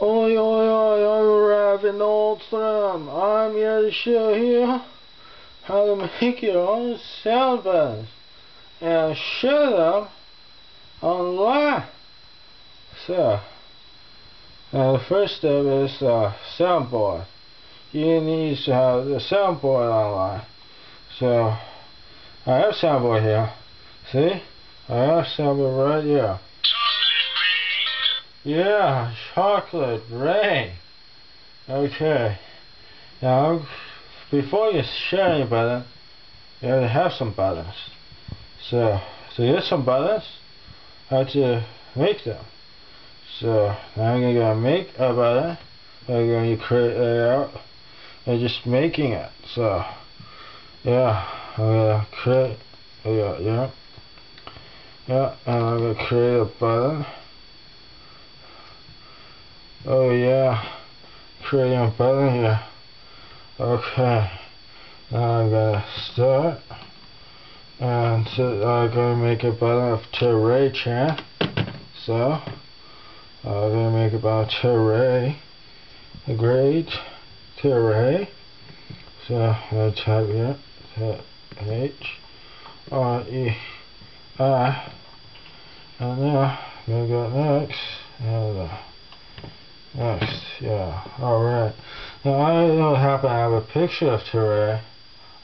Oi, oi, oi, I'm Raven Oldstrom. I'm here to show you how to make your own sound buttons and share them online. So, the first step is soundboard. You need to have the soundboard online. So, I have soundboard here. See? I have soundboard right here. Yeah, chocolate rain. Okay. Now, before you share any button, you have to have some buttons. So here's some buttons. How to make them. So now I'm gonna make a button. I'm going to create it out and just making it. So yeah, I'm gonna create. Yeah. And I'm gonna create a button. Oh yeah, creating a button here. Okay, now I'm gonna start, and so I'm gonna make a button of Terray Chan. So I'm gonna make a button of Terray, a great Terray. So I'm gonna type here H-R-E-I, and now I'm gonna go next, and next, yeah, alright. Now I don't happen to have a picture of Terray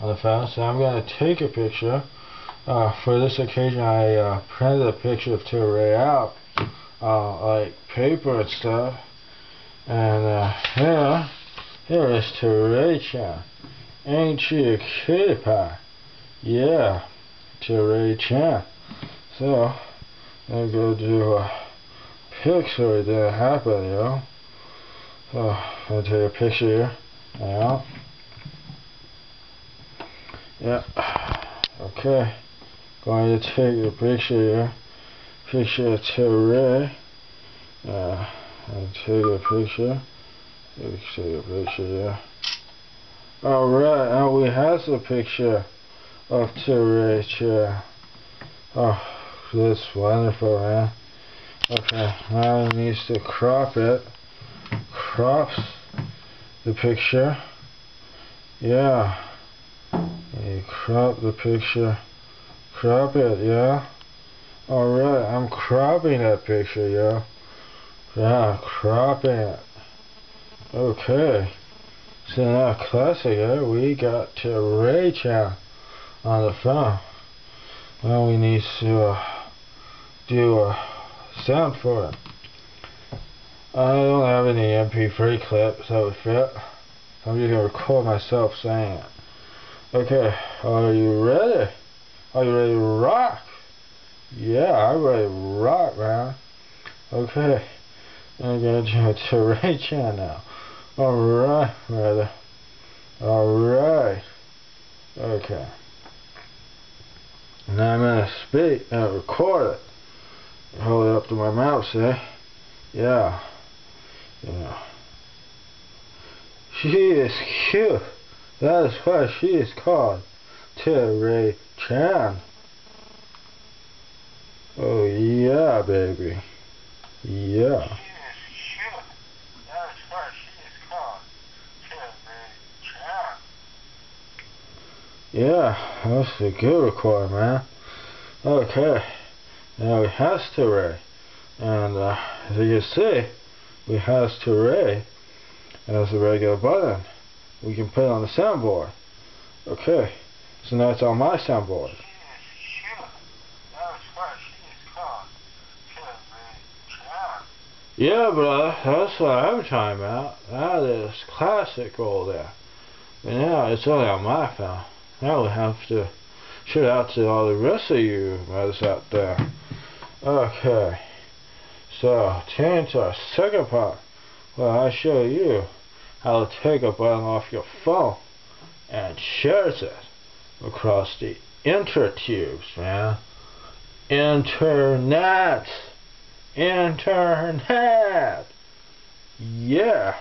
on the phone, so I'm going to take a picture. For this occasion I printed a picture of Terray out, like paper and stuff. And here is Terray-chan. Ain't she a cutie pie? Yeah, Terray-chan. So, I'm going to do a picture. It didn't happen, you know. So, I'm going to take a picture here. Now. Yeah. Okay. Going to take a picture here. Picture of Terray. And take a picture. Take a picture here. Alright, now we have the picture of Terray chair. Oh, that's wonderful, man. Okay, now it needs to crop it. Crops the picture. Yeah. You crop the picture. Crop it, yeah. Alright, I'm cropping that picture, yeah. Yeah, cropping it. Okay. So now classic, yeah, we got Terray-chan on the phone. Now we need to do a sound for it. I don't have any MP3 clips that would fit. I'm just gonna record myself saying it. Okay, are you ready? Are you ready to rock? Yeah, I'm ready to rock, man. Okay, I'm gonna do a Terray-chan now. Alright, brother. Alright. Okay. Now I'm gonna speak and record it. Hold it up to my mouth, see? Yeah. Yeah. She is cute. That is why she is called Terray-chan. Oh yeah, baby. Yeah. She is cute. That is why she is called Terray-chan. Yeah, that's a good record, man. Okay. Now we have Terray. And as you can see, we have Terray as a regular button. We can put it on the soundboard. Okay, so now it's on my soundboard. Yeah, brother, that's what I'm talking about. That is classic all there. But now it's only on my phone. Now we have to shoot out to all the rest of you brothers out there. Okay. So, turn to our second part, where I show you how to take a button off your phone and share it across the intertubes, man. Internet! Yeah!